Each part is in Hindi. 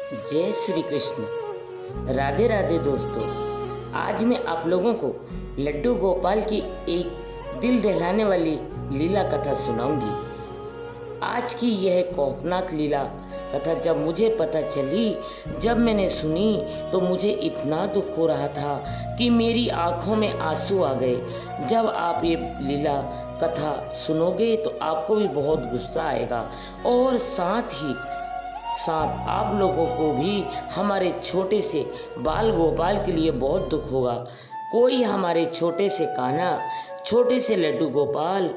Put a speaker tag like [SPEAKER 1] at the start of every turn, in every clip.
[SPEAKER 1] जय श्री कृष्ण। राधे राधे दोस्तों। आज मैं आप लोगों को लड्डू गोपाल की एक दिल दहलाने वाली लीला कथा सुनाऊंगी। आज की यह खौफनाक लीला कथा जब मुझे पता चली, जब मैंने सुनी तो मुझे इतना दुख हो रहा था कि मेरी आंखों में आंसू आ गए। जब आप ये लीला कथा सुनोगे तो आपको भी बहुत गुस्सा आएगा और साथ ही साथ आप लोगों को भी हमारे छोटे से बाल गोपाल के लिए बहुत दुख होगा। कोई हमारे छोटे से कान्हा, छोटे से लड्डू गोपाल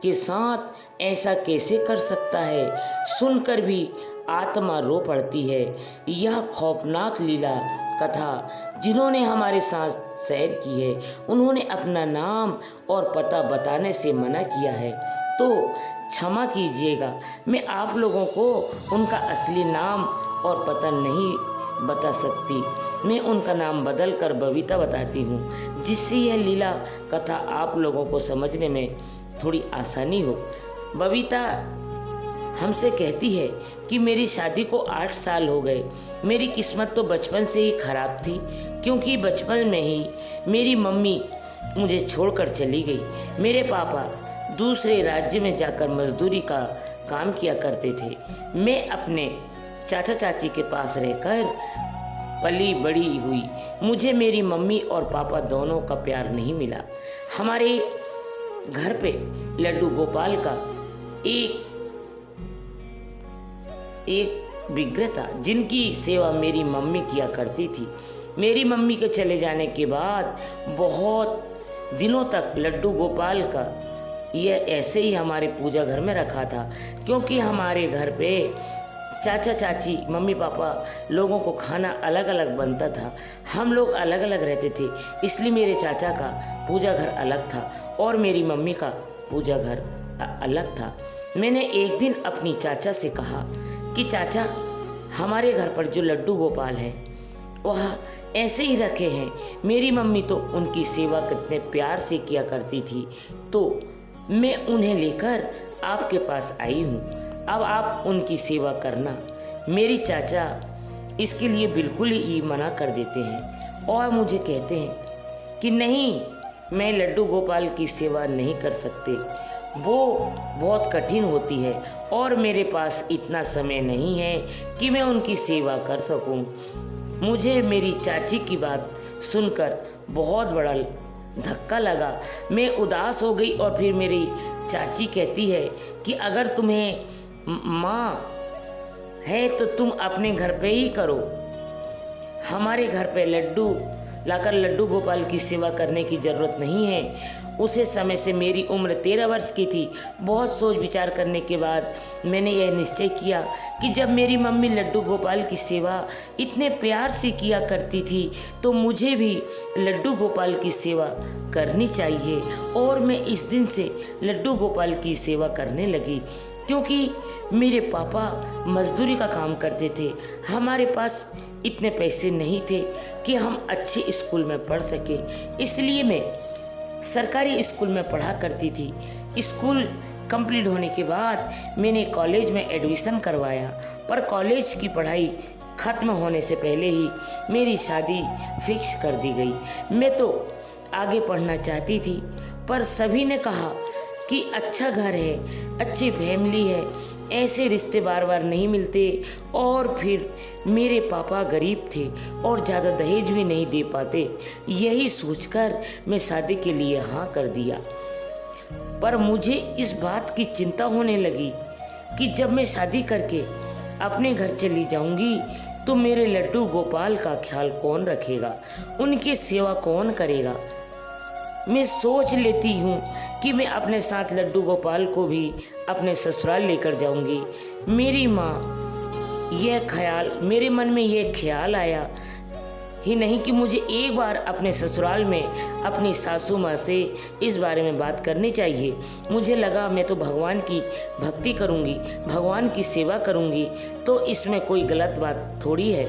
[SPEAKER 1] के साथ ऐसा कैसे कर सकता है? सुनकर भी आत्मा रो पड़ती है। यह खौफनाक लीला कथा जिन्होंने हमारे साथ सैर की है, उन्होंने अपना नाम और पता बताने से मना किया है, तो क्षमा कीजिएगा। मैं आप लोगों को उनका असली नाम और पता नहीं बता सकती। मैं उनका नाम बदल कर बबीता बताती हूँ, जिससे यह लीला कथा आप लोगों को समझने में थोड़ी आसानी हो। बबीता हमसे कहती है कि मेरी शादी को 8 साल हो गए। मेरी किस्मत तो बचपन से ही खराब थी, क्योंकि बचपन में ही मेरी मम्मी मुझे छोड़कर चली गई। मेरे पापा दूसरे राज्य में जाकर मजदूरी का काम किया करते थे। मैं अपने चाचा चाची के पास रहकर पली बड़ी हुई। मुझे मेरी मम्मी और पापा दोनों का प्यार नहीं मिला। हमारे घर पे लड्डू गोपाल का एक विग्रह था, जिनकी सेवा मेरी मम्मी किया करती थी। मेरी मम्मी के चले जाने के बाद बहुत दिनों तक लड्डू गोपाल का यह ऐसे ही हमारे पूजा घर में रखा था, क्योंकि हमारे घर पे चाचा चाची मम्मी पापा लोगों को खाना अलग अलग बनता था। हम लोग अलग अलग रहते थे, इसलिए मेरे चाचा का पूजा घर अलग था और मेरी मम्मी का पूजा घर अलग था। मैंने एक दिन अपनी चाचा से कहा कि चाचा, हमारे घर पर जो लड्डू गोपाल है वह ऐसे ही रखे हैं। मेरी मम्मी तो उनकी सेवा कितने प्यार से किया करती थी, तो मैं उन्हें लेकर आपके पास आई हूँ। अब आप उनकी सेवा करना। मेरी चाचा इसके लिए बिल्कुल ही मना कर देते हैं और मुझे कहते हैं कि नहीं, मैं लड्डू गोपाल की सेवा नहीं कर सकते, वो बहुत कठिन होती है और मेरे पास इतना समय नहीं है कि मैं उनकी सेवा कर सकूं। मुझे मेरी चाची की बात सुनकर बहुत बड़ा धक्का लगा। मैं उदास हो गई और फिर मेरी चाची कहती है कि अगर तुम्हें माँ है तो तुम अपने घर पे ही करो। हमारे घर पे लड्डू लाकर लड्डू गोपाल की सेवा करने की ज़रूरत नहीं है। उसे समय से मेरी उम्र 13 वर्ष की थी। बहुत सोच विचार करने के बाद मैंने यह निश्चय किया कि जब मेरी मम्मी लड्डू गोपाल की सेवा इतने प्यार से किया करती थी, तो मुझे भी लड्डू गोपाल की सेवा करनी चाहिए। और मैं इस दिन से लड्डू गोपाल की सेवा करने लगी, क्योंकि मेरे पापा मजदूरी का काम करते थे। हमारे पास इतने पैसे नहीं थे कि हम अच्छे स्कूल में पढ़ सके, इसलिए मैं सरकारी स्कूल में पढ़ा करती थी। स्कूल कंप्लीट होने के बाद मैंने कॉलेज में एडमिशन करवाया, पर कॉलेज की पढ़ाई ख़त्म होने से पहले ही मेरी शादी फिक्स कर दी गई। मैं तो आगे पढ़ना चाहती थी, पर सभी ने कहा कि अच्छा घर है, अच्छी फैमिली है, ऐसे रिश्ते बार बार नहीं मिलते, और फिर मेरे पापा गरीब थे और ज़्यादा दहेज भी नहीं दे पाते। यही सोचकर मैं शादी के लिए हाँ कर दिया। पर मुझे इस बात की चिंता होने लगी कि जब मैं शादी करके अपने घर चली जाऊंगी तो मेरे लड्डू गोपाल का ख्याल कौन रखेगा, उनकी सेवा कौन करेगा। मैं सोच लेती हूँ कि मैं अपने साथ लड्डू गोपाल को भी अपने ससुराल लेकर जाऊंगी। मेरी माँ मेरे मन में यह ख्याल आया ही नहीं कि मुझे एक बार अपने ससुराल में अपनी सासू माँ से इस बारे में बात करनी चाहिए। मुझे लगा मैं तो भगवान की भक्ति करूँगी, भगवान की सेवा करूँगी, तो इसमें कोई गलत बात थोड़ी है।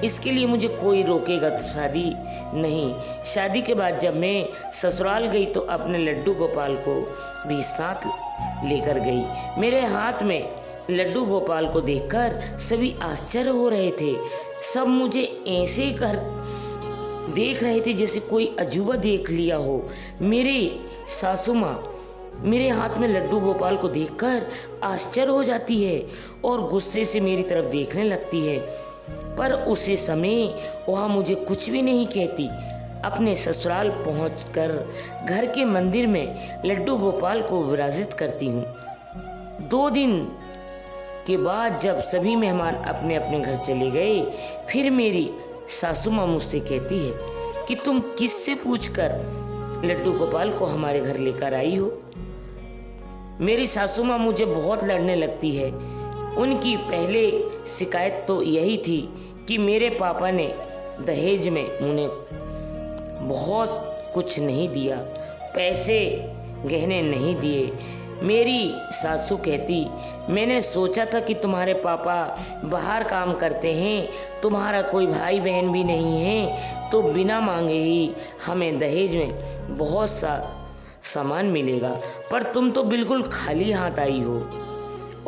[SPEAKER 1] इसके लिए मुझे कोई रोकेगा तो शादी नहीं। शादी के बाद जब मैं ससुराल गई तो अपने लड्डू गोपाल को भी साथ लेकर गई। मेरे हाथ में लड्डू गोपाल को देखकर सभी आश्चर्य हो रहे थे। सब मुझे ऐसे कर देख रहे थे जैसे कोई अजूबा देख लिया हो। मेरी सासू माँ मेरे हाथ में लड्डू गोपाल को देखकर आश्चर्य हो जाती है और गुस्से से मेरी तरफ देखने लगती है, पर उसी समय वह मुझे कुछ भी नहीं कहती। अपने ससुराल पहुंचकर घर के मंदिर में लड्डू गोपाल को विराजित करती हूँ। 2 दिन के बाद जब सभी मेहमान अपने अपने घर चले गए, फिर मेरी सासू माँ मुझसे कहती है कि तुम किससे पूछकर लड्डू गोपाल को हमारे घर लेकर आई हो। मेरी सासू माँ मुझे बहुत लड़ने लगती है। उनकी पहले शिकायत तो यही थी कि मेरे पापा ने दहेज में उन्हें बहुत कुछ नहीं दिया, पैसे गहने नहीं दिए। मेरी सासू कहती, मैंने सोचा था कि तुम्हारे पापा बाहर काम करते हैं, तुम्हारा कोई भाई बहन भी नहीं है, तो बिना मांगे ही हमें दहेज में बहुत सा सामान मिलेगा, पर तुम तो बिल्कुल खाली हाथ आई हो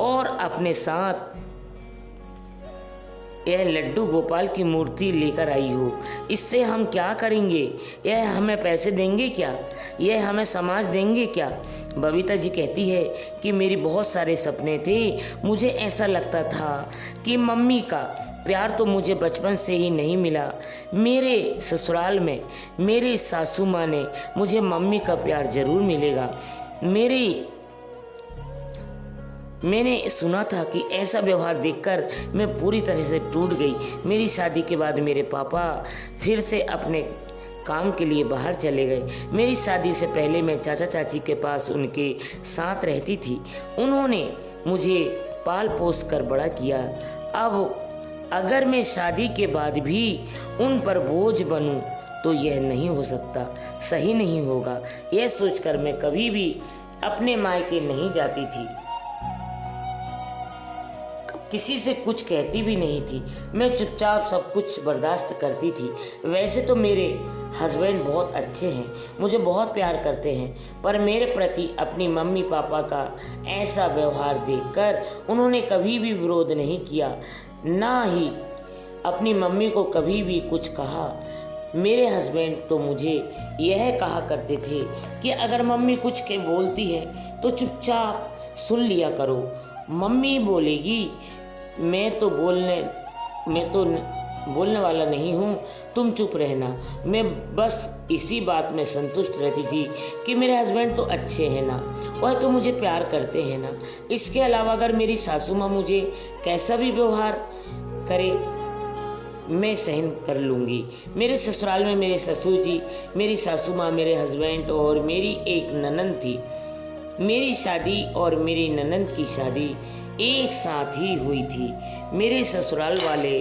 [SPEAKER 1] और अपने साथ यह लड्डू गोपाल की मूर्ति लेकर आई हो। इससे हम क्या करेंगे? यह हमें पैसे देंगे क्या? यह हमें समाज देंगे क्या? बबीता जी कहती है कि मेरी बहुत सारे सपने थे। मुझे ऐसा लगता था कि मम्मी का प्यार तो मुझे बचपन से ही नहीं मिला। मेरे ससुराल में मेरी सासू माँ ने मुझे मम्मी का प्यार जरूर मिलेगा। मैंने सुना था कि ऐसा व्यवहार देखकर मैं पूरी तरह से टूट गई। मेरी शादी के बाद मेरे पापा फिर से अपने काम के लिए बाहर चले गए। मेरी शादी से पहले मैं चाचा चाची के पास उनके साथ रहती थी। उन्होंने मुझे पाल पोस कर बड़ा किया। अब अगर मैं शादी के बाद भी उन पर बोझ बनूं तो यह नहीं हो सकता, सही नहीं होगा। यह सोचकर मैं कभी भी अपने मायके नहीं जाती थी, किसी से कुछ कहती भी नहीं थी। मैं चुपचाप सब कुछ बर्दाश्त करती थी। वैसे तो मेरे हस्बैंड बहुत अच्छे हैं, मुझे बहुत प्यार करते हैं, पर मेरे प्रति अपनी मम्मी पापा का ऐसा व्यवहार देखकर उन्होंने कभी भी विरोध नहीं किया, ना ही अपनी मम्मी को कभी भी कुछ कहा। मेरे हस्बैंड तो मुझे यह कहा करते थे कि अगर मम्मी कुछ के बोलती है तो चुपचाप सुन लिया करो। मम्मी बोलेगी मैं तो बोलने वाला नहीं हूँ, तुम चुप रहना। मैं बस इसी बात में संतुष्ट रहती थी कि मेरे हस्बैंड तो अच्छे हैं ना, वह तो मुझे प्यार करते हैं ना। इसके अलावा अगर मेरी सासू माँ मुझे कैसा भी व्यवहार करे मैं सहन कर लूँगी। मेरे ससुराल में मेरे ससुर जी, मेरी सासू माँ, मेरे हस्बैंड और मेरी एक ननंद थी। मेरी शादी और मेरी ननंद की शादी एक साथ ही हुई थी। मेरे ससुराल वाले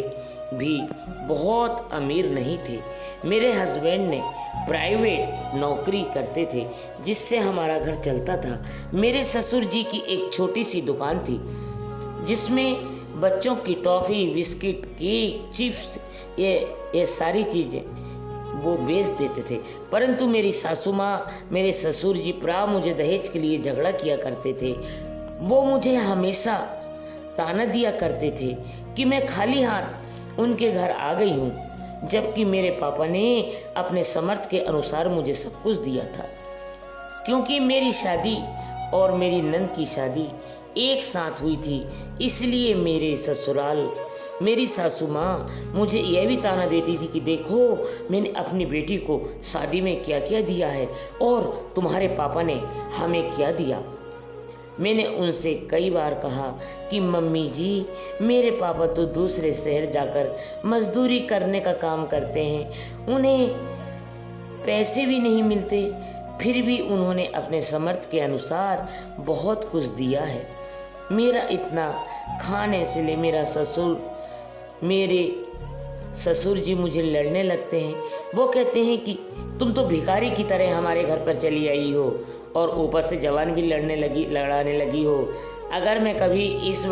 [SPEAKER 1] भी बहुत अमीर नहीं थे। मेरे हस्बैंड ने प्राइवेट नौकरी करते थे जिससे हमारा घर चलता था। मेरे ससुर जी की एक छोटी सी दुकान थी जिसमें बच्चों की टॉफ़ी, बिस्किट, केक, चिप्स ये सारी चीज़ें वो बेच देते थे। परंतु मेरी सासू माँ, मेरे ससुर जी मुझे दहेज के लिए झगड़ा किया करते थे। वो मुझे हमेशा ताना दिया करते थे कि मैं खाली हाथ उनके घर आ गई हूँ, जबकि मेरे पापा ने अपने समर्थ के अनुसार मुझे सब कुछ दिया था। क्योंकि मेरी शादी और मेरी नंद की शादी एक साथ हुई थी, इसलिए मेरे ससुराल मेरी सासू माँ मुझे यह भी ताना देती थी कि देखो मैंने अपनी बेटी को शादी में क्या क्या दिया है और तुम्हारे पापा ने हमें क्या दिया। मैंने उनसे कई बार कहा कि मम्मी जी, मेरे पापा तो दूसरे शहर जाकर मजदूरी करने का काम करते हैं, उन्हें पैसे भी नहीं मिलते, फिर भी उन्होंने अपने समर्थ के अनुसार बहुत कुछ दिया है। मेरा इतना खाने से ले मेरे ससुर जी मुझे लड़ने लगते हैं। वो कहते हैं कि तुम तो भिखारी की तरह हमारे घर पर चली आई हो और ऊपर से जवान भी लड़ाने लगी हो। अगर मैं कभी इस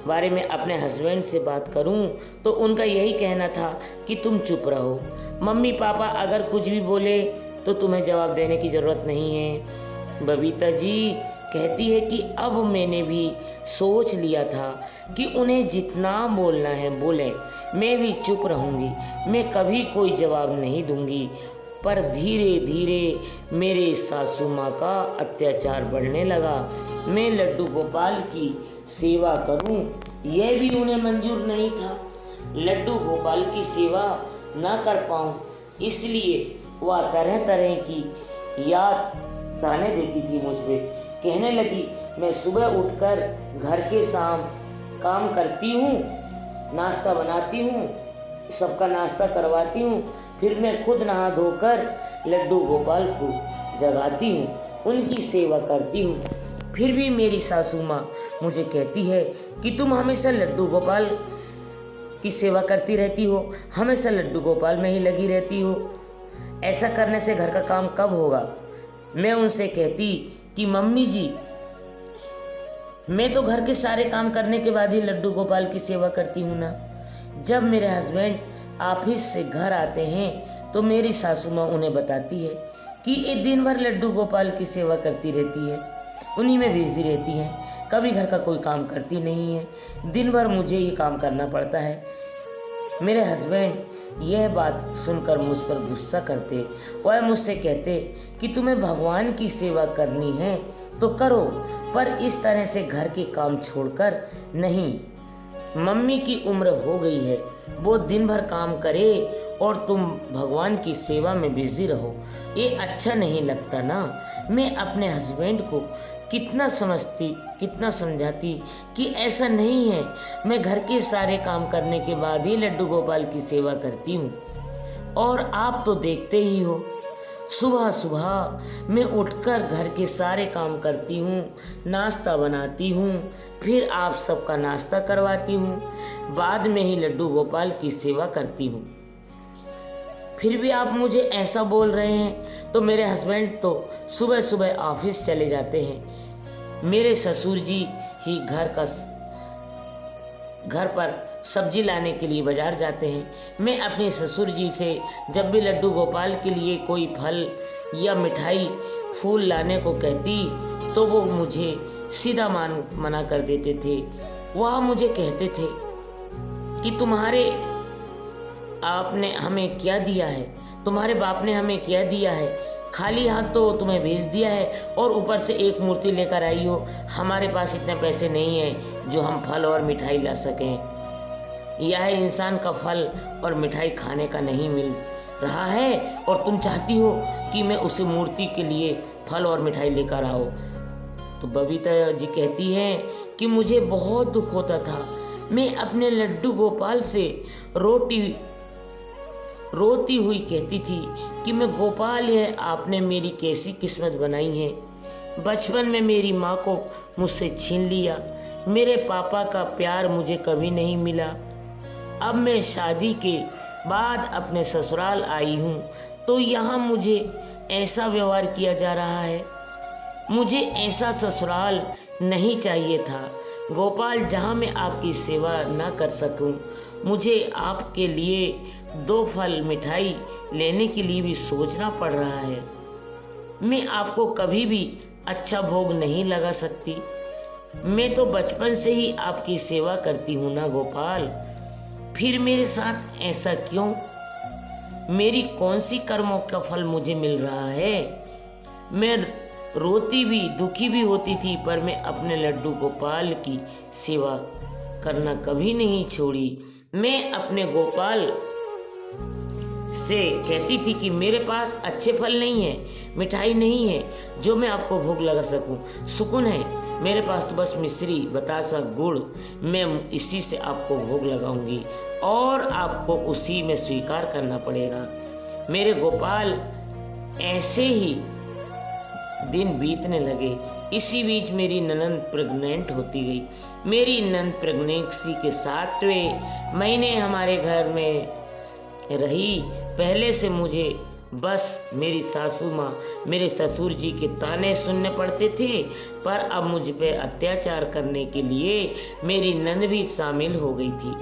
[SPEAKER 1] बारे में अपने हस्बैंड से बात करूं तो उनका यही कहना था कि तुम चुप रहो, मम्मी पापा अगर कुछ भी बोले तो तुम्हें जवाब देने की ज़रूरत नहीं है। बबीता जी, कहती है कि अब मैंने भी सोच लिया था कि उन्हें जितना बोलना है बोले, मैं भी चुप रहूँगी, मैं कभी कोई जवाब नहीं दूँगी। पर धीरे धीरे मेरे सासू माँ का अत्याचार बढ़ने लगा। मैं लड्डू गोपाल की सेवा करूं, यह भी उन्हें मंजूर नहीं था। लड्डू गोपाल की सेवा न कर पाऊं, इसलिए वह तरह तरह की याद ताने देती थी मुझ पे। कहने लगी, मैं सुबह उठकर घर के काम करती हूँ, नाश्ता बनाती हूँ, सबका नाश्ता करवाती हूँ, फिर मैं खुद नहा धोकर लड्डू गोपाल को जगाती हूँ, उनकी सेवा करती हूँ। फिर भी मेरी सासू माँ मुझे कहती है कि तुम हमेशा लड्डू गोपाल की सेवा करती रहती हो, हमेशा लड्डू गोपाल में ही लगी रहती हो, ऐसा करने से घर का काम कब होगा। मैं उनसे कहती कि मम्मी जी, मैं तो घर के सारे काम करने के बाद ही लड्डू गोपाल की सेवा करती हूँ ना। जब मेरे हस्बैंड ऑफिस से घर आते हैं तो मेरी सासू माँ उन्हें बताती है कि ये दिन भर लड्डू गोपाल की सेवा करती रहती है, उन्हीं में बिजी रहती है, कभी घर का कोई काम करती नहीं है, दिन भर मुझे ही काम करना पड़ता है। मेरे हस्बैंड यह बात सुनकर मुझ पर गुस्सा करते, वह मुझसे कहते कि तुम्हें भगवान की सेवा करनी है तो करो, पर इस तरह से घर के काम छोड़कर नहीं। मम्मी की उम्र हो गई है, वो दिन भर काम करे और तुम भगवान की सेवा में बिजी रहो, ये अच्छा नहीं लगता ना। मैं अपने हस्बैंड को कितना समझाती कि ऐसा नहीं है, मैं घर के सारे काम करने के बाद ही लड्डू गोपाल की सेवा करती हूँ। और आप तो देखते ही हो, सुबह सुबह मैं उठकर घर के सारे काम करती हूँ, नाश्ता बनाती हूँ, फिर आप सबका नाश्ता करवाती हूँ, बाद में ही लड्डू गोपाल की सेवा करती हूँ। फिर भी आप मुझे ऐसा बोल रहे हैं। तो मेरे हस्बैंड तो सुबह सुबह ऑफिस चले जाते हैं, मेरे ससुर जी ही घर पर सब्जी लाने के लिए बाजार जाते हैं। मैं अपने ससुर जी से जब भी लड्डू गोपाल के लिए कोई फल या मिठाई फूल लाने को कहती तो वो मुझे सीधा मना कर देते थे। वह मुझे कहते थे कि आपने हमें क्या दिया है, तुम्हारे बाप ने हमें क्या दिया है, खाली हाथ तो तुम्हें भेज दिया है और ऊपर से एक मूर्ति लेकर आई हो। हमारे पास इतने पैसे नहीं हैं जो हम फल और मिठाई ला सकें। यह इंसान का फल और मिठाई खाने का नहीं मिल रहा है और तुम चाहती हो कि मैं उसी मूर्ति के लिए फल और मिठाई लेकर आओ। तो बबीता जी कहती हैं कि मुझे बहुत दुख होता था। मैं अपने लड्डू गोपाल से रोती हुई कहती थी कि मैं गोपाल है, आपने मेरी कैसी किस्मत बनाई है। बचपन में मेरी माँ को मुझसे छीन लिया, मेरे पापा का प्यार मुझे कभी नहीं मिला। अब मैं शादी के बाद अपने ससुराल आई हूँ तो यहाँ मुझे ऐसा व्यवहार किया जा रहा है। मुझे ऐसा ससुराल नहीं चाहिए था गोपाल, जहाँ मैं आपकी सेवा ना कर सकूं। मुझे आपके लिए 2 फल मिठाई लेने के लिए भी सोचना पड़ रहा है। मैं आपको कभी भी अच्छा भोग नहीं लगा सकती। मैं तो बचपन से ही आपकी सेवा करती हूँ ना गोपाल, फिर मेरे साथ ऐसा क्यों? मेरी कौन सी कर्मों का फल मुझे मिल रहा है? मैं रोती भी दुखी भी होती थी, पर मैं अपने लड्डू गोपाल की सेवा करना कभी नहीं छोड़ी। मैं अपने गोपाल से कहती थी कि मेरे पास अच्छे फल नहीं है, मिठाई नहीं है जो मैं आपको भोग लगा सकूं। सुकून है मेरे पास तो बस मिश्री, बतासा, गुड़, मैं इसी से आपको भोग लगाऊंगी और आपको उसी में स्वीकार करना पड़ेगा। मेरे गोपाल ऐसे ही दिन बीतने लगे। इसी बीच मेरी ननंद प्रेग्नेंट होती गई। मेरी ननंद प्रेगनेंसी के 7वें महीने हमारे घर में रही। पहले से मुझे बस मेरी सासू माँ, मेरे ससुर जी के ताने सुनने पड़ते थे, पर अब मुझ पे अत्याचार करने के लिए मेरी ननद भी शामिल हो गई थी।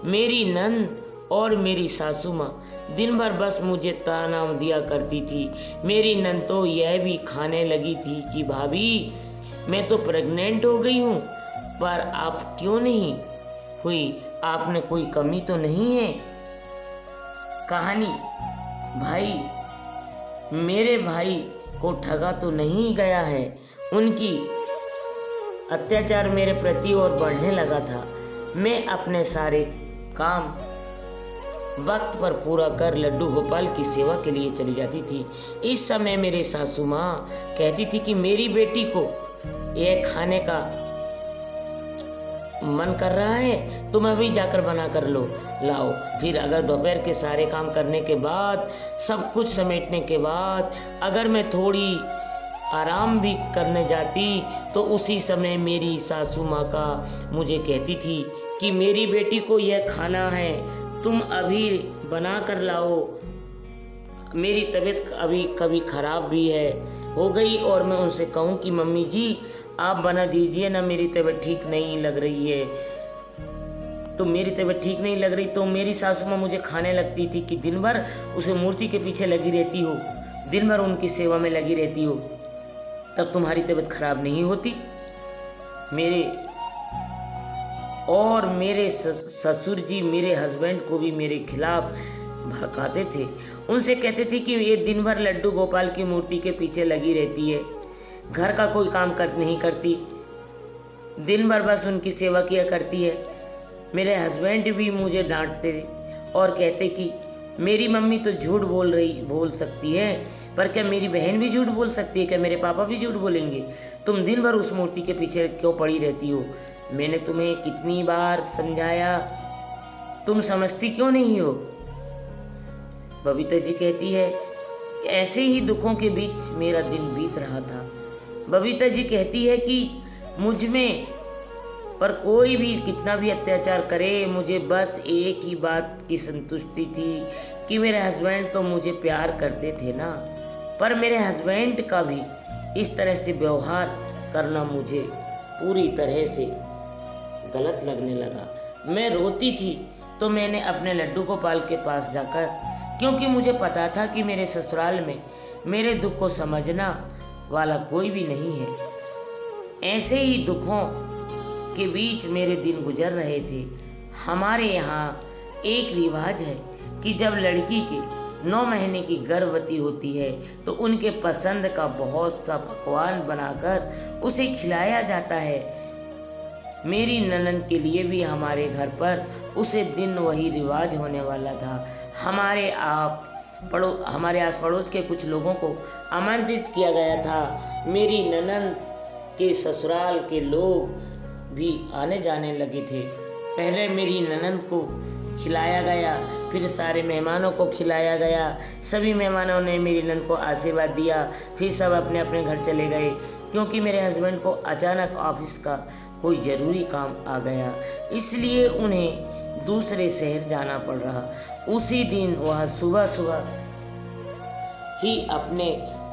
[SPEAKER 1] मेरी ननद और मेरी सासू माँ दिन भर बस मुझे ताना दिया करती थी। मेरी नंद तो यह भी खाने लगी थी कि भाभी मैं तो प्रेग्नेंट हो गई हूँ, पर आप क्यों नहीं हुई, आपने कोई कमी तो नहीं है। कहानी, भाई मेरे भाई को ठगा तो नहीं गया है, उनकी अत्याचार मेरे प्रति और बढ़ने लगा था। मैं अपने सारे काम वक्त पर पूरा कर लड्डू गोपाल की सेवा के लिए चली जाती थी। इस समय मेरे सासू माँ कहती थी कि मेरी बेटी को यह खाने का मन कर रहा है, तुम अभी जाकर बना कर लाओ। फिर अगर दोपहर के सारे काम करने के बाद, सब कुछ समेटने के बाद अगर मैं थोड़ी आराम भी करने जाती तो उसी समय मेरी सासू माँ का मुझे कहती थी कि मेरी बेटी को यह खाना है, तुम अभी बना कर लाओ। मेरी तबीयत अभी कभी ख़राब भी हो गई और मैं उनसे कहूँ कि मम्मी जी आप बना दीजिए ना, मेरी तबीयत ठीक नहीं लग रही है। तो मेरी तबीयत ठीक नहीं लग रही तो मेरी सासू माँ मुझे खाने लगती थी कि दिन भर उसे मूर्ति के पीछे लगी रहती हो, दिन भर उनकी सेवा में लगी रहती हो, तब तुम्हारी तबीयत खराब नहीं होती। मेरे ससुर जी मेरे हस्बैंड को भी मेरे खिलाफ भड़काते थे। उनसे कहते थे कि ये दिन भर लड्डू गोपाल की मूर्ति के पीछे लगी रहती है, घर का कोई काम नहीं करती, दिन भर बस उनकी सेवा किया करती है। मेरे हस्बैंड भी मुझे डांटते और कहते कि मेरी मम्मी तो झूठ बोल सकती है, पर क्या मेरी बहन भी झूठ बोल सकती है, क्या मेरे पापा भी झूठ बोलेंगे? तुम दिन भर उस मूर्ति के पीछे क्यों पड़ी रहती हो? मैंने तुम्हें कितनी बार समझाया, तुम समझती क्यों नहीं हो? बबीता जी कहती है ऐसे ही दुखों के बीच मेरा दिन बीत रहा था। बबीता जी कहती है कि मुझ में पर कोई भी कितना भी अत्याचार करे, मुझे बस एक ही बात की संतुष्टि थी कि मेरे हस्बैंड तो मुझे प्यार करते थे ना, पर मेरे हस्बैंड का भी इस तरह से व्यवहार करना मुझे पूरी तरह से गलत लगने लगा। मैं रोती थी तो मैंने अपने लड्डू गोपाल के पास जाकर, क्योंकि मुझे पता था कि मेरे ससुराल में मेरे दुख को समझना वाला कोई भी नहीं है। ऐसे ही दुखों के बीच मेरे दिन गुजर रहे थे। हमारे यहाँ एक रिवाज है कि जब लड़की के 9 महीने की गर्भवती होती है तो उनके पसंद का बहुत सा पकवान बनाकर उसे खिलाया जाता है। मेरी ननद के लिए भी हमारे घर पर उसे दिन वही रिवाज होने वाला था। हमारे आस पड़ोस के कुछ लोगों को आमंत्रित किया गया था। मेरी ननद के ससुराल के लोग भी आने जाने लगे थे। पहले मेरी ननद को खिलाया गया, फिर सारे मेहमानों को खिलाया गया। सभी मेहमानों ने मेरी ननद को आशीर्वाद दिया, फिर सब अपने अपने घर चले गए, क्योंकि मेरे हस्बैंड को अचानक ऑफिस का कोई ज़रूरी काम आ गया, इसलिए उन्हें दूसरे शहर जाना पड़ रहा। उसी दिन वह सुबह ही अपने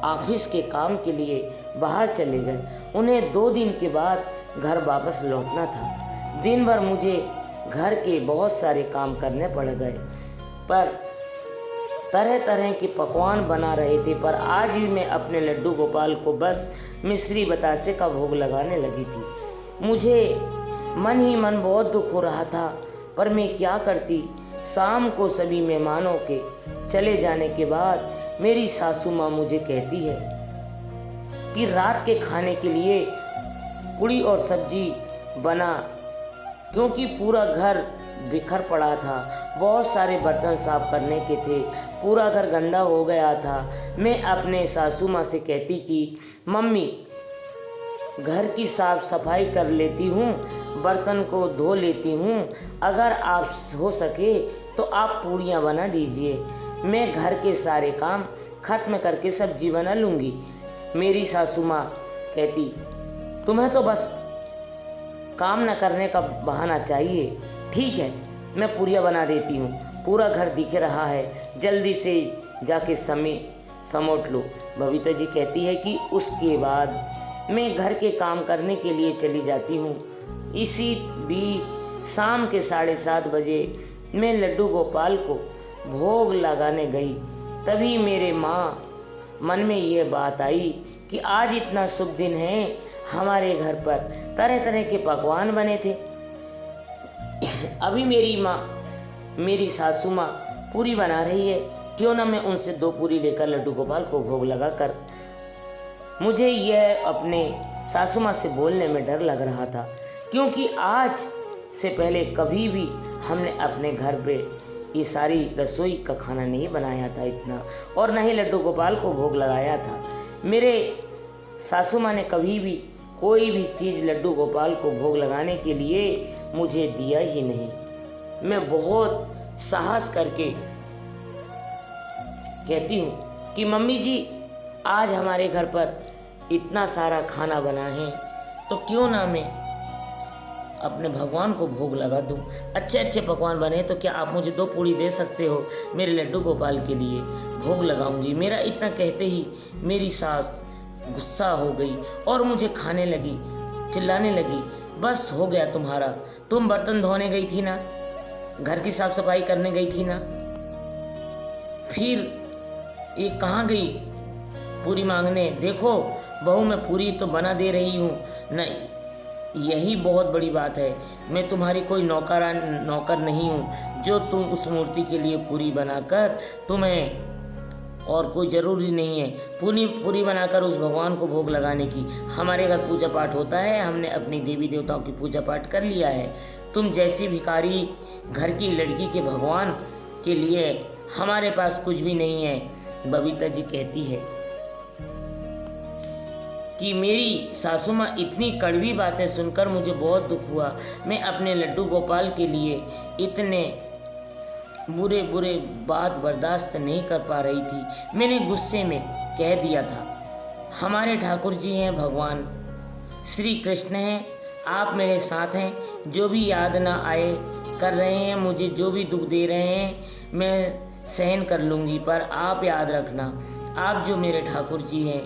[SPEAKER 1] ऑफिस के काम के लिए बाहर चले गए। उन्हें 2 दिन के बाद घर वापस लौटना था। दिन भर मुझे घर के बहुत सारे काम करने पड़ गए, पर तरह तरह के पकवान बना रहे थे। पर आज भी मैं अपने लड्डू गोपाल को बस मिश्री बतासे का भोग लगाने लगी थी। मुझे मन ही मन बहुत दुख हो रहा था, पर मैं क्या करती। शाम को सभी मेहमानों के चले जाने के बाद मेरी सासू माँ मुझे कहती है कि रात के खाने के लिए पूड़ी और सब्जी बना, क्योंकि पूरा घर बिखर पड़ा था। बहुत सारे बर्तन साफ करने के थे, पूरा घर गंदा हो गया था। मैं अपने सासू माँ से कहती कि मम्मी घर की साफ सफाई कर लेती हूँ, बर्तन को धो लेती हूँ, अगर आप हो सके तो आप पूड़ियाँ बना दीजिए, मैं घर के सारे काम खत्म करके सब्जी बना लूँगी। मेरी सासू माँ कहती तुम्हें तो बस काम न करने का बहाना चाहिए। ठीक है, मैं पूड़ियाँ बना देती हूँ, पूरा घर दिख रहा है, जल्दी से जाके समेट लो। बबीता जी कहती है कि उसके बाद मैं घर के काम करने के लिए चली जाती हूँ। इसी बीच शाम के 7:30 बजे मैं लड्डू गोपाल को भोग लगाने गई, तभी मेरे माँ मन में यह बात आई कि आज इतना शुभ दिन है, हमारे घर पर तरह तरह के पकवान बने थे। अभी मेरी माँ, मेरी सासू माँ पूरी बना रही है, क्यों ना मैं उनसे 2 पूरी लेकर लड्डू गोपाल को भोग लगा कर। मुझे यह अपने सासू माँ से बोलने में डर लग रहा था, क्योंकि आज से पहले कभी भी हमने अपने घर पे ये सारी रसोई का खाना नहीं बनाया था इतना, और न ही लड्डू गोपाल को भोग लगाया था। मेरे सासू माँ ने कभी भी कोई भी चीज़ लड्डू गोपाल को भोग लगाने के लिए मुझे दिया ही नहीं। मैं बहुत साहस करके कहती हूँ कि मम्मी जी, आज हमारे घर पर इतना सारा खाना बना है, तो क्यों ना मैं अपने भगवान को भोग लगा दूं। अच्छे अच्छे पकवान बने तो क्या आप मुझे 2 पूड़ी दे सकते हो? मेरे लड्डू गोपाल के लिए भोग लगाऊंगी। मेरा इतना कहते ही मेरी सास गुस्सा हो गई और मुझे खाने लगी, चिल्लाने लगी, बस हो गया तुम्हारा, तुम बर्तन धोने गई थी ना, घर की साफ सफाई करने गई थी ना, फिर ये कहाँ गई पूरी मांगने? देखो बहू, मैं पूरी तो बना दे रही हूँ न, यही बहुत बड़ी बात है। मैं तुम्हारी कोई नौकर नहीं हूँ जो तुम उस मूर्ति के लिए पूरी बनाकर, तुम्हें और कोई ज़रूरी नहीं है पूरी बनाकर उस भगवान को भोग लगाने की। हमारे घर पूजा पाठ होता है, हमने अपनी देवी देवताओं की पूजा पाठ कर लिया है। तुम जैसी भिखारी घर की लड़की के भगवान के लिए हमारे पास कुछ भी नहीं है। बबीता जी कहती है कि मेरी सासू माँ इतनी कड़वी बातें सुनकर मुझे बहुत दुख हुआ। मैं अपने लड्डू गोपाल के लिए इतने बुरे बात बर्दाश्त नहीं कर पा रही थी। मैंने गुस्से में कह दिया था, हमारे ठाकुर जी हैं भगवान, श्री कृष्ण हैं, आप मेरे साथ हैं। जो भी याद ना आए कर रहे हैं, मुझे जो भी दुख दे रहे हैं मैं सहन कर लूँगी, पर आप याद रखना, आप जो मेरे ठाकुर जी हैं,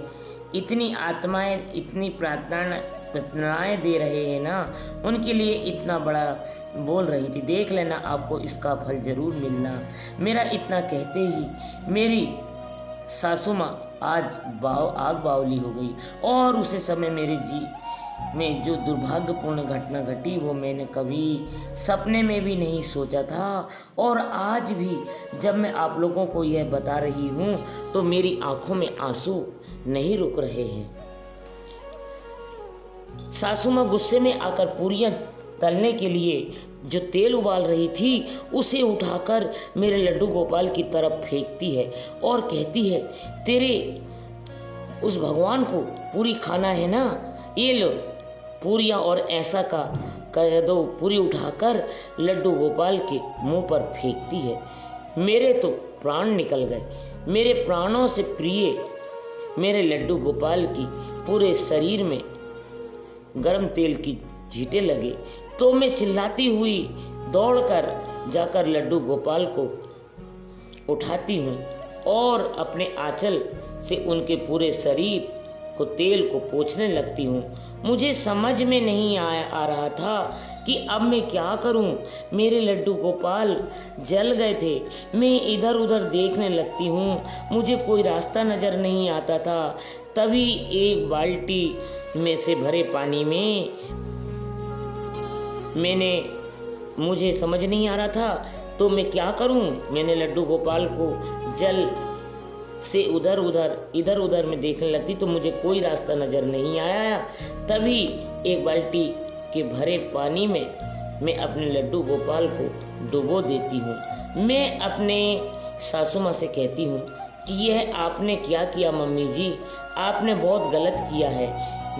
[SPEAKER 1] इतनी आत्माएं, इतनी प्रार्थनाएं दे रहे हैं ना, उनके लिए इतना बड़ा बोल रही थी, देख लेना आपको इसका फल जरूर मिलना। मेरा इतना कहते ही मेरी सासू माँ आज आग बावली हो गई, और उसी समय मेरे जी में जो दुर्भाग्यपूर्ण घटना घटी वो मैंने कभी सपने में भी नहीं सोचा था। और आज भी जब मैं आप लोगों को यह बता रही हूँ तो मेरी आंखों में आंसू नहीं रुक रहे हैं। सासू माँ गुस्से में आकर पूरियां तलने के लिए जो तेल उबाल रही थी उसे उठाकर मेरे लड्डू गोपाल की तरफ फेंकती है और कहती है, तेरे उस भगवान को पूरी खाना है ना, ये लो पूरियां, और ऐसा का कह दो। पूरी उठाकर लड्डू गोपाल के मुंह पर फेंकती है। मेरे तो प्राण निकल गए। मेरे प्राणों से प्रिय मेरे लड्डू गोपाल की पूरे शरीर में गर्म तेल की छींटे लगे, तो मैं चिल्लाती हुई दौड़कर जाकर लड्डू गोपाल को उठाती हूँ और अपने आंचल से उनके पूरे शरीर को तेल को पोंछने लगती हूँ। मुझे समझ में नहीं आ रहा था कि अब मैं क्या करूं। मेरे लड्डू गोपाल जल गए थे। मैं इधर उधर देखने लगती हूँ, मुझे कोई रास्ता नज़र नहीं आता था। तभी एक बाल्टी में से भरे पानी में मुझे समझ नहीं आ रहा था तो मैं क्या करूं। मैंने लड्डू गोपाल को जल से इधर उधर में देखने लगती तो मुझे कोई रास्ता नज़र नहीं आया। तभी एक बाल्टी के भरे पानी में मैं अपने लड्डू गोपाल को डुबो देती हूँ। मैं अपने सासू माँ से कहती हूँ कि यह आपने क्या किया मम्मी जी, आपने बहुत गलत किया है।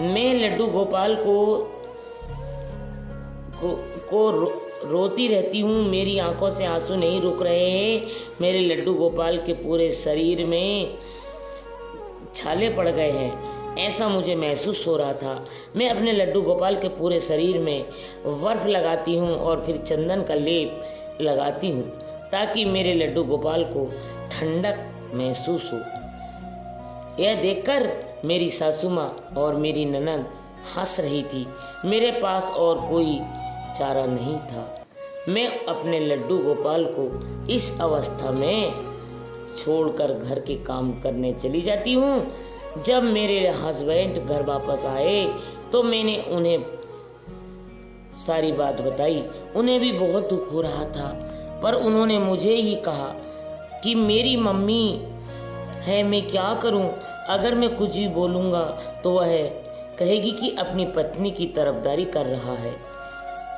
[SPEAKER 1] मैं लड्डू गोपाल को रोती रहती हूँ, मेरी आंखों से आंसू नहीं रुक रहे हैं। मेरे लड्डू गोपाल के पूरे शरीर में छाले पड़ गए हैं, ऐसा मुझे महसूस हो रहा था। मैं अपने लड्डू गोपाल के पूरे शरीर में बर्फ लगाती हूँ और फिर चंदन का लेप लगाती हूँ ताकि मेरे लड्डू गोपाल को ठंडक महसूस हो। यह देखकर मेरी सासू माँ और मेरी ननद हंस रही थी। मेरे पास और कोई चारा नहीं था। मैं अपने लड्डू गोपाल को इस अवस्था में छोड़कर घर के काम करने चली जाती हूँ। जब मेरे हस्बैंड घर वापस आए तो मैंने उन्हें सारी बात बताई। उन्हें भी बहुत दुख हो रहा था, पर उन्होंने मुझे ही कहा कि मेरी मम्मी है, मैं क्या करूं? अगर मैं कुछ भी बोलूँगा तो वह कहेगी कि अपनी पत्नी की तरफदारी कर रहा है।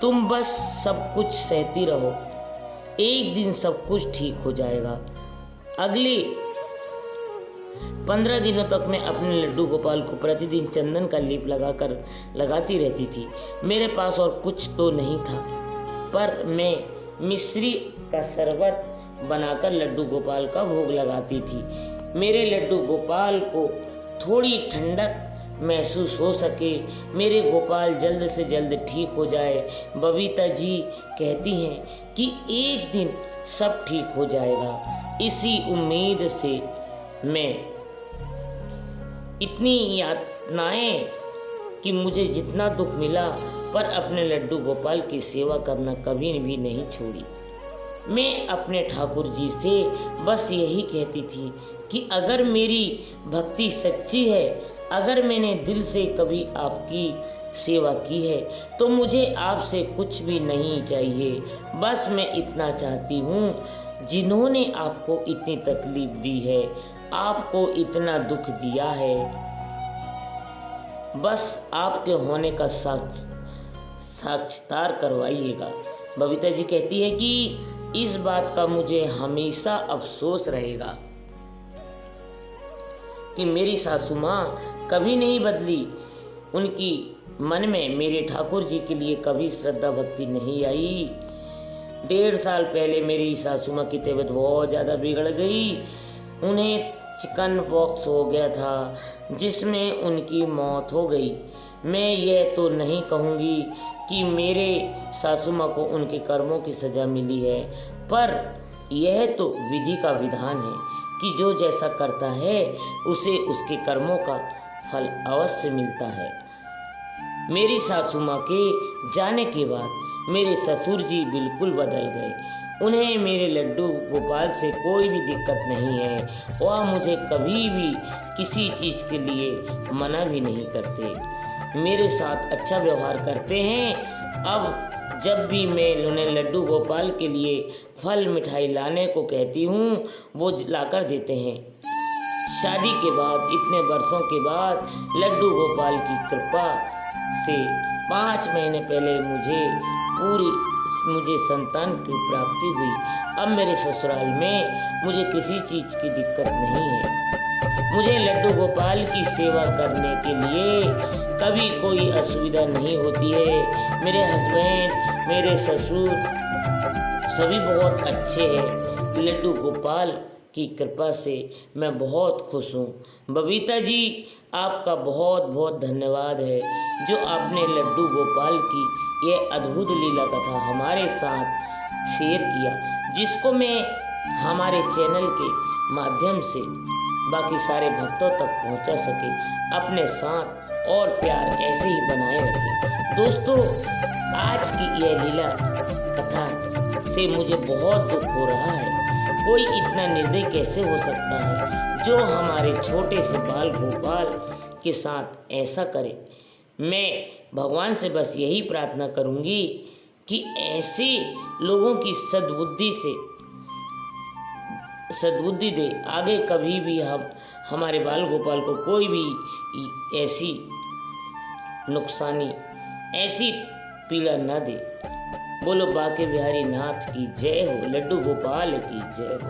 [SPEAKER 1] तुम बस सब कुछ सहती रहो, एक दिन सब कुछ ठीक हो जाएगा। अगले 15 दिनों तक मैं अपने लड्डू गोपाल को प्रतिदिन चंदन का लेप लगाती रहती थी। मेरे पास और कुछ तो नहीं था, पर मैं मिश्री का शरबत बनाकर लड्डू गोपाल का भोग लगाती थी। मेरे लड्डू गोपाल को थोड़ी ठंडक महसूस हो सके, मेरे गोपाल जल्द से जल्द ठीक हो जाए। बबीता जी कहती हैं कि एक दिन सब ठीक हो जाएगा। इसी उम्मीद से मैं इतनी यातनाएं कि मुझे जितना दुख मिला, पर अपने लड्डू गोपाल की सेवा करना कभी भी नहीं छोड़ी। मैं अपने ठाकुर जी से बस यही कहती थी कि अगर मेरी भक्ति सच्ची है, अगर मैंने दिल से कभी आपकी सेवा की है, तो मुझे आपसे कुछ भी नहीं चाहिए। बस मैं इतना चाहती हूँ, जिन्होंने आपको इतनी तकलीफ दी है, आपको इतना दुख दिया है, बस आपके होने का साक्षात्कार करवाइएगा। बबीता जी कहती है कि इस बात का मुझे हमेशा अफसोस रहेगा कि मेरी सासू माँ कभी नहीं बदली। उनकी मन में मेरे ठाकुर जी के लिए कभी श्रद्धा भक्ति नहीं आई। 1.5 साल पहले मेरी सासू माँ की तबीयत बहुत ज़्यादा बिगड़ गई। उन्हें चिकन पॉक्स हो गया था, जिसमें उनकी मौत हो गई। मैं यह तो नहीं कहूँगी कि मेरे सासू माँ को उनके कर्मों की सज़ा मिली है, पर यह तो विधि का विधान है कि जो जैसा करता है उसे उसके कर्मों का फल अवश्य मिलता है। मेरी सासू माँ के जाने के बाद मेरे ससुर जी बिल्कुल बदल गए। उन्हें मेरे लड्डू गोपाल से कोई भी दिक्कत नहीं है। वह मुझे कभी भी किसी चीज़ के लिए मना भी नहीं करते, मेरे साथ अच्छा व्यवहार करते हैं। अब जब भी मैं उन्हें लड्डू गोपाल के लिए फल मिठाई लाने को कहती हूँ, वो लाकर देते हैं। शादी के बाद इतने वर्षों के बाद लड्डू गोपाल की कृपा से 5 महीने पहले मुझे संतान की प्राप्ति हुई। अब मेरे ससुराल में मुझे किसी चीज़ की दिक्कत नहीं है। मुझे लड्डू गोपाल की सेवा करने के लिए कभी कोई असुविधा नहीं होती है। मेरे हस्बैंड, मेरे ससुर सभी बहुत अच्छे हैं। लड्डू गोपाल की कृपा से मैं बहुत खुश हूँ। बबीता जी, आपका बहुत बहुत धन्यवाद है जो आपने लड्डू गोपाल की यह अद्भुत लीला कथा हमारे साथ शेयर किया, जिसको मैं हमारे चैनल के माध्यम से बाकी सारे भक्तों तक पहुंचा सके। अपने साथ और प्यार ऐसे ही बनाए रखें। दोस्तों, आज की यह लीला कथा से मुझे बहुत दुख हो रहा है। कोई इतना निर्दय कैसे हो सकता है जो हमारे छोटे से बाल गोपाल के साथ ऐसा करे। मैं भगवान से बस यही प्रार्थना करूंगी कि ऐसे लोगों की सद्बुद्धि दे। आगे कभी भी हमारे बाल गोपाल को कोई भी ऐसी नुकसानी, ऐसी पीड़ा न दे। बोलो बाके बिहारी नाथ की जय हो, लड्डू गोपाल की जय हो।